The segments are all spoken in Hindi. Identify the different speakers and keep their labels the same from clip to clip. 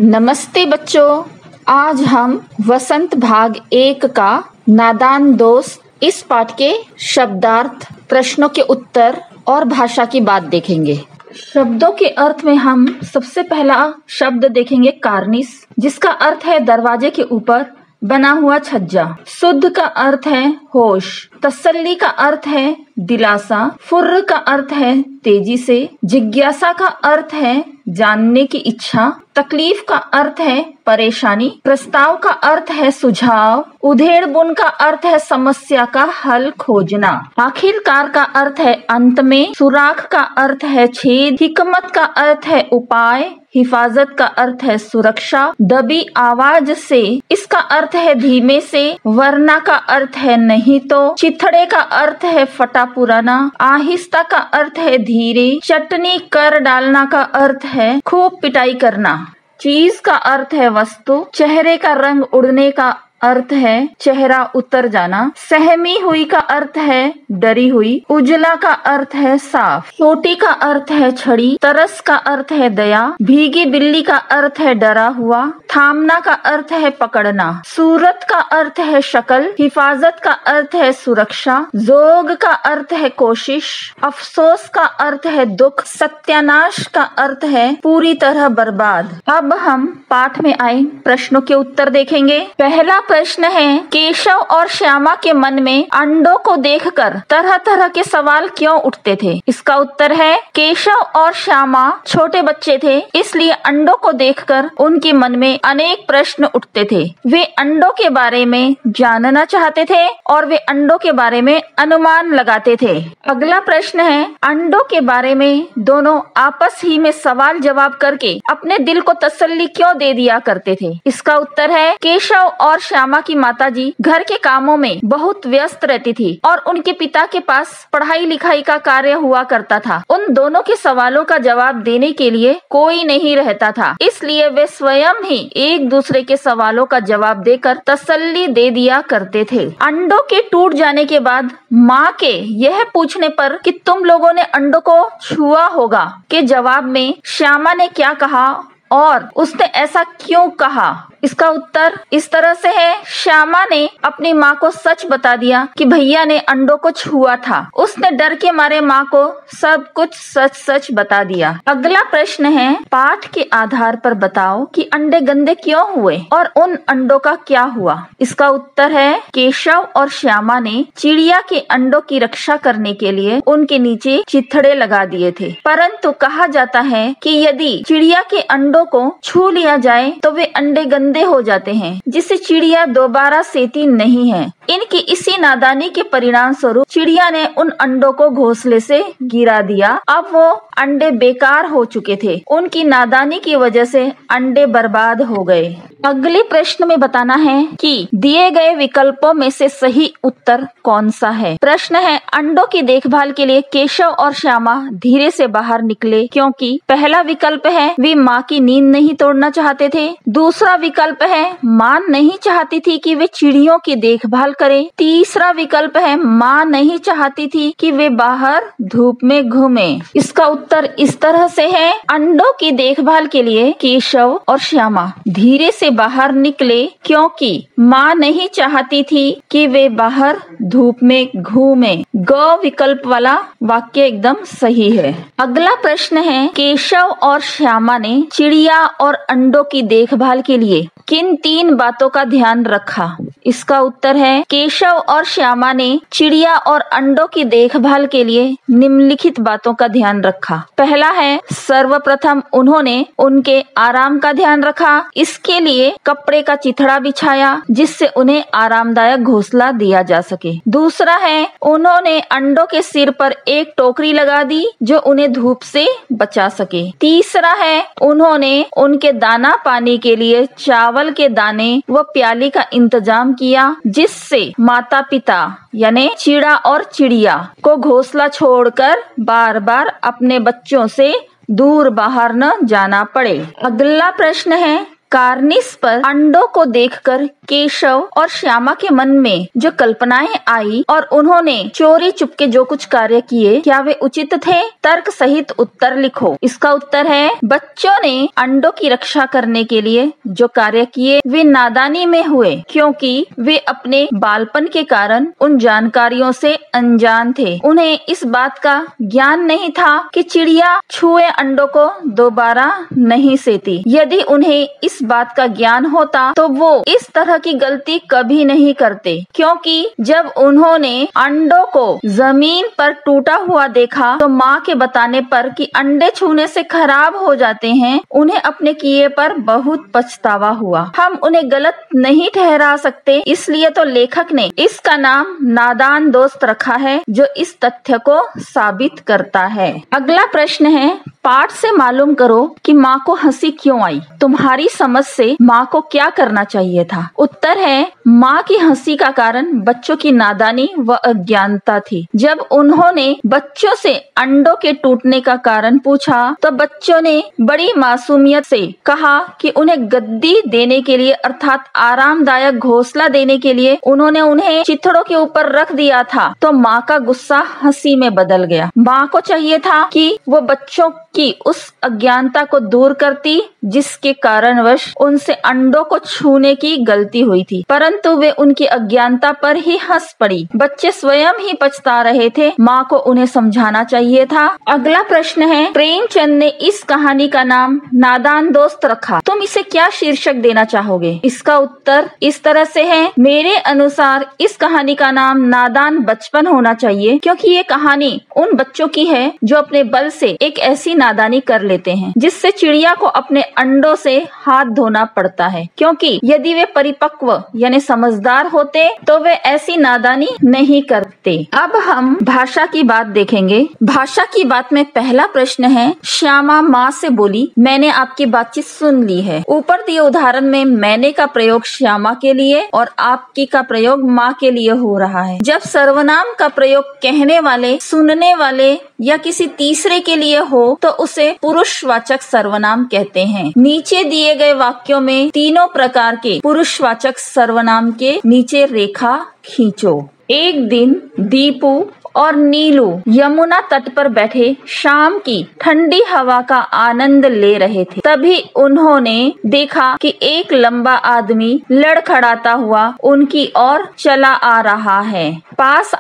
Speaker 1: नमस्ते बच्चों, आज हम वसंत भाग 1 का नादान दोस्त इस पाठ के शब्दार्थ, प्रश्नों के उत्तर और भाषा की बात देखेंगे। शब्दों के अर्थ में हम सबसे पहला शब्द देखेंगे कार्निस, जिसका अर्थ है दरवाजे के ऊपर बना हुआ छज्जा। शुद्ध का अर्थ है होश, तसल्ली का अर्थ है दिलासा, फुर्र का अर्थ है तेजी से, जिज्ञासा का अर्थ है जानने की इच्छा, तकलीफ का अर्थ है परेशानी, प्रस्ताव का अर्थ है सुझाव, उधेड़ बुन का अर्थ है समस्या का हल खोजना, आखिरकार का अर्थ है अंत में, सुराख का अर्थ है छेद, हिकमत का अर्थ है उपाय, हिफाजत का अर्थ है सुरक्षा, दबी आवाज से इसका अर्थ है धीमे से, वरना का अर्थ है नहीं तो, चिथड़े का अर्थ है फटा पुराना, आहिस्ता का अर्थ है धीरे, चटनी कर डालना का अर्थ है खूब पिटाई करना, चीज का अर्थ है वस्तु, चेहरे का रंग उड़ने का अर्थ है चेहरा उतर जाना, सहमी हुई का अर्थ है डरी हुई, उजला का अर्थ है साफ, छोटी का अर्थ है छड़ी, तरस का अर्थ है दया, भीगी बिल्ली का अर्थ है डरा हुआ, थामना का अर्थ है पकड़ना, सूरत का अर्थ है शक्ल, हिफाजत का अर्थ है सुरक्षा, जोग का अर्थ है कोशिश, अफसोस का अर्थ है दुख, सत्यानाश का अर्थ है पूरी तरह बर्बाद। अब हम पाठ में आए प्रश्नों के उत्तर देखेंगे। पहला प्रश्न है, केशव और श्यामा के मन में अंडों को देखकर तरह तरह के सवाल क्यों उठते थे? इसका उत्तर है, केशव और श्यामा छोटे बच्चे थे, इसलिए अंडों को देखकर उनके मन में अनेक प्रश्न उठते थे। वे अंडों के बारे में जानना चाहते थे और वे अंडों के बारे में अनुमान लगाते थे। अगला प्रश्न है, अंडों के बारे में दोनों आपस ही में सवाल जवाब करके अपने दिल को तसल्ली क्यों दे दिया करते थे? इसका उत्तर है, केशव और श्यामा की माताजी घर के कामों में बहुत व्यस्त रहती थी और उनके पिता के पास पढ़ाई लिखाई का कार्य हुआ करता था। उन दोनों के सवालों का जवाब देने के लिए कोई नहीं रहता था, इसलिए वे स्वयं ही एक दूसरे के सवालों का जवाब देकर तसल्ली दे दिया करते थे। अंडों के टूट जाने के बाद माँ के यह पूछने पर कि तुम लोगों ने अंडों को छुआ होगा के जवाब में श्यामा ने क्या कहा और उसने ऐसा क्यों कहा? इसका उत्तर इस तरह से है, श्यामा ने अपनी माँ को सच बता दिया कि भैया ने अंडों को छुआ था। उसने डर के मारे माँ को सब कुछ सच सच बता दिया। अगला प्रश्न है, पाठ के आधार पर बताओ कि अंडे गंदे क्यों हुए और उन अंडों का क्या हुआ? इसका उत्तर है, केशव और श्यामा ने चिड़िया के अंडों की रक्षा करने के लिए उनके नीचे चिथड़े लगा दिए थे, परंतु कहा जाता है कि यदि चिड़िया के अंडों को छू लिया जाए तो वे अंडे गंदे हो जाते हैं, जिससे चिड़िया दोबारा सेती नहीं है। इनकी इसी नादानी के परिणाम स्वरूप चिड़िया ने उन अंडों को घोंसले से गिरा दिया। अब वो अंडे बेकार हो चुके थे, उनकी नादानी की वजह से अंडे बर्बाद हो गए। अगले प्रश्न में बताना है कि दिए गए विकल्पों में से सही उत्तर कौन सा है। प्रश्न है, अंडों की देखभाल के लिए केशव और श्यामा धीरे से बाहर निकले क्योंकि पहला विकल्प है, वे माँ की नींद नहीं तोड़ना चाहते थे। दूसरा विकल्प है, माँ नहीं चाहती थी कि वे चिड़ियों की देखभाल करें। तीसरा विकल्प है, माँ नहीं चाहती थी कि वे बाहर धूप में घूमें। इसका उत्तर इस तरह से है, अंडों की देखभाल के लिए केशव और श्यामा धीरे से बाहर निकले क्योंकि माँ नहीं चाहती थी कि वे बाहर धूप में घूमें। ग विकल्प वाला वाक्य एकदम सही है। अगला प्रश्न है, केशव और श्यामा ने चिड़िया और अंडों की देखभाल के लिए किन 3 बातों का ध्यान रखा? इसका उत्तर है, केशव और श्यामा ने चिड़िया और अंडों की देखभाल के लिए निम्नलिखित बातों का ध्यान रखा। पहला है, सर्वप्रथम उन्होंने उनके आराम का ध्यान रखा। इसके लिए कपड़े का चिथड़ा बिछाया जिससे उन्हें आरामदायक घोंसला दिया जा सके। दूसरा है, उन्होंने अंडों के सिर पर एक टोकरी लगा दी जो उन्हें धूप से बचा सके। तीसरा है, उन्होंने उनके दाना पानी के लिए चावल के दाने व प्याली का इंतजाम किया जिससे माता पिता यानी चिड़ा और चिड़िया को घोंसला छोड़कर बार बार अपने बच्चों से दूर बाहर न जाना पड़े। अगला प्रश्न है, कार्निस पर अंडों को देखकर केशव और श्यामा के मन में जो कल्पनाएं आई और उन्होंने चोरी चुपके जो कुछ कार्य किए, क्या वे उचित थे? तर्क सहित उत्तर लिखो। इसका उत्तर है, बच्चों ने अंडों की रक्षा करने के लिए जो कार्य किए वे नादानी में हुए, क्योंकि वे अपने बालपन के कारण उन जानकारियों से अनजान थे। उन्हें इस बात का ज्ञान नहीं था कि चिड़िया छुए अंडों को दोबारा नहीं सेती। यदि उन्हें इस बात का ज्ञान होता तो वो इस तरह की गलती कभी नहीं करते, क्योंकि जब उन्होंने अंडों को जमीन पर टूटा हुआ देखा तो माँ के बताने पर कि अंडे छूने से खराब हो जाते हैं, उन्हें अपने किए पर बहुत पछतावा हुआ। हम उन्हें गलत नहीं ठहरा सकते, इसलिए तो लेखक ने इसका नाम नादान दोस्त रखा है, जो इस तथ्य को साबित करता है। अगला प्रश्न है, पाठ से मालूम करो कि माँ को हंसी क्यों आई। तुम्हारी समझ से माँ को क्या करना चाहिए था? उत्तर है, माँ की हंसी का कारण बच्चों की नादानी व अज्ञानता थी। जब उन्होंने बच्चों से अंडों के टूटने का कारण पूछा तो बच्चों ने बड़ी मासूमियत से कहा कि उन्हें गद्दी देने के लिए अर्थात आरामदायक घोंसला देने के लिए उन्होंने उन्हें चिथड़ों के ऊपर रख दिया था। तो माँ का गुस्सा हंसी में बदल गया। माँ को चाहिए था कि वो बच्चों की उस अज्ञानता को दूर करती जिसके कारणवश उनसे अंडों को छूने की गलती हुई थी, परंतु वे उनकी अज्ञानता पर ही हंस पड़ी। बच्चे स्वयं ही पछता रहे थे, माँ को उन्हें समझाना चाहिए था। अगला प्रश्न है, प्रेमचंद ने इस कहानी का नाम नादान दोस्त रखा, तुम इसे क्या शीर्षक देना चाहोगे? इसका उत्तर इस तरह से है, मेरे अनुसार इस कहानी का नाम नादान बचपन होना चाहिए, क्योंकि ये कहानी उन बच्चों की है जो अपने बल से एक ऐसी नादानी कर लेते हैं जिससे चिड़िया को अपने अंडों से हाथ धोना पड़ता है, क्योंकि यदि वे परिपक्व यानी समझदार होते तो वे ऐसी नादानी नहीं करते। अब हम भाषा की बात देखेंगे। भाषा की बात में पहला प्रश्न है, श्यामा माँ से बोली, मैंने आपकी बातचीत सुन ली है। ऊपर दिए उदाहरण में मैंने का प्रयोग श्यामा के लिए और आपकी का प्रयोग माँ के लिए हो रहा है। जब सर्वनाम का प्रयोग कहने वाले, सुनने वाले या किसी तीसरे के लिए हो तो उसे पुरुषवाचक सर्वनाम कहते हैं। नीचे दिए गए वाक्यों में तीनों प्रकार के पुरुषवाचक सर्वनाम के नीचे रेखा खींचो। एक दिन दीपू और नीलू यमुना तट पर बैठे शाम की ठंडी हवा का आनंद ले रहे थे। तभी उन्होंने देखा कि एक लंबा आदमी लड़खड़ाता हुआ उनकी ओर चला आ रहा है। पास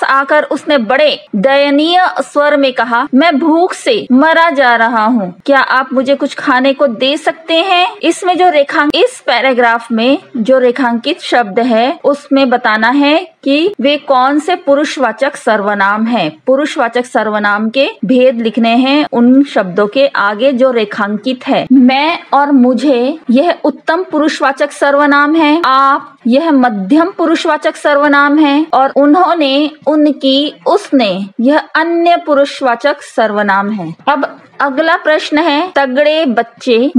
Speaker 1: आकर उसने बड़े दयनीय स्वर में कहा, मैं भूख से मरा जा रहा हूँ, क्या आप मुझे कुछ खाने को दे सकते हैं? इसमें इस पैराग्राफ में जो रेखांकित शब्द है उसमें बताना है कि वे कौन से पुरुषवाचक सर्वनाम हैं। पुरुषवाचक सर्वनाम के भेद लिखने हैं उन शब्दों के आगे जो रेखांकित है। मैं और मुझे यह उत्तम पुरुषवाचक सर्वनाम है, आप यह मध्यम पुरुषवाचक सर्वनाम है और उन्होंने, उनकी, उसने यह अन्य पुरुषवाचक सर्वनाम है। अब अगला प्रश्न है, तगड़े बच्चे,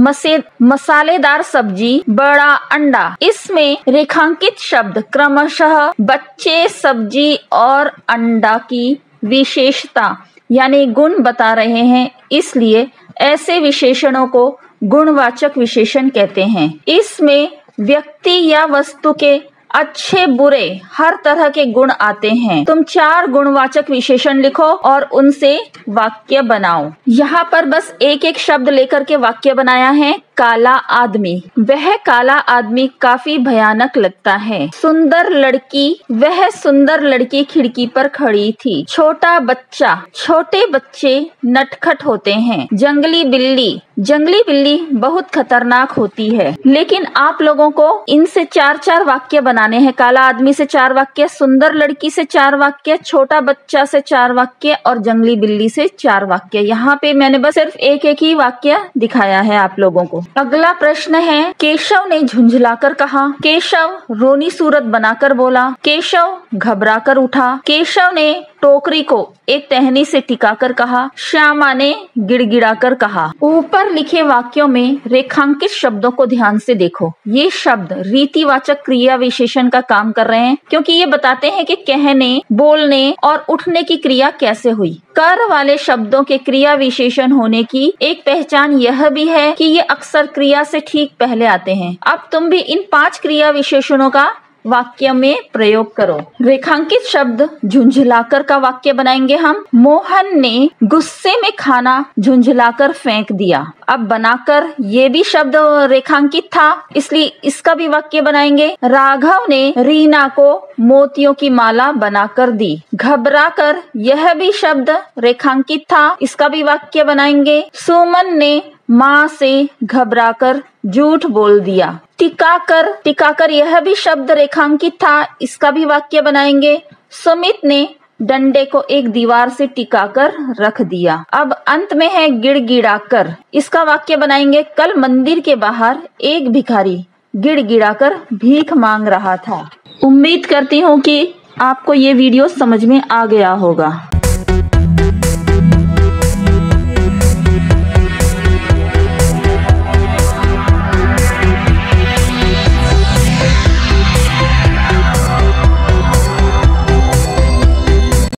Speaker 1: मसालेदार सब्जी, बड़ा अंडा। इसमें रेखांकित शब्द क्रमशः बच्चे, सब्जी और अंडा की विशेषता यानी गुण बता रहे हैं, इसलिए ऐसे विशेषणों को गुणवाचक विशेषण कहते हैं। इसमें व्यक्ति या वस्तु के अच्छे बुरे हर तरह के गुण आते हैं। तुम 4 गुणवाचक विशेषण लिखो और उनसे वाक्य बनाओ। यहाँ पर बस एक एक शब्द लेकर के वाक्य बनाया है। काला आदमी, वह काला आदमी काफी भयानक लगता है। सुंदर लड़की, वह सुंदर लड़की खिड़की पर खड़ी थी। छोटा बच्चा, छोटे बच्चे नटखट होते हैं। जंगली बिल्ली, जंगली बिल्ली बहुत खतरनाक होती है। लेकिन आप लोगों को इनसे 4-4 वाक्य बनाने हैं। काला आदमी से 4 वाक्य, सुंदर लड़की से 4 वाक्य, छोटा बच्चा से 4 वाक्य और जंगली बिल्ली से 4 वाक्य। यहाँ पे मैंने बस सिर्फ एक एक ही वाक्य दिखाया है आप लोगों को। अगला प्रश्न है, केशव ने झुंझलाकर कहा। केशव रोनी सूरत बनाकर बोला। केशव घबराकर उठा। केशव ने टोकरी को एक टहनी से टिकाकर कहा। श्यामा ने गिड़गिड़ाकर कहा। ऊपर लिखे वाक्यों में रेखांकित शब्दों को ध्यान से देखो। ये शब्द रीतिवाचक क्रिया विशेषण का काम कर रहे हैं, क्योंकि ये बताते हैं कि कहने, बोलने और उठने की क्रिया कैसे हुई। कर वाले शब्दों के क्रिया विशेषण होने की एक पहचान यह भी है कि ये अक्सर क्रिया से ठीक पहले आते हैं। अब तुम भी इन 5 क्रिया विशेषणों का वाक्य में प्रयोग करो। रेखांकित शब्द झुंझलाकर का वाक्य बनाएंगे हम। मोहन ने गुस्से में खाना झुंझलाकर फेंक दिया। अब बनाकर, ये भी शब्द रेखांकित था, इसलिए इसका भी वाक्य बनाएंगे। राघव ने रीना को मोतियों की माला बनाकर दी। घबराकर, यह भी शब्द रेखांकित था, इसका भी वाक्य बनाएंगे। सुमन ने माँ से घबराकर झूठ बोल दिया। टिकाकर यह भी शब्द रेखांकित था, इसका भी वाक्य बनाएंगे। सुमित ने डंडे को एक दीवार से टिकाकर रख दिया। अब अंत में है गिड़गिड़ाकर, इसका वाक्य बनाएंगे। कल मंदिर के बाहर एक भिखारी गिड़गिड़ाकर भीख मांग रहा था। उम्मीद करती हूँ कि आपको ये वीडियो समझ में आ गया होगा।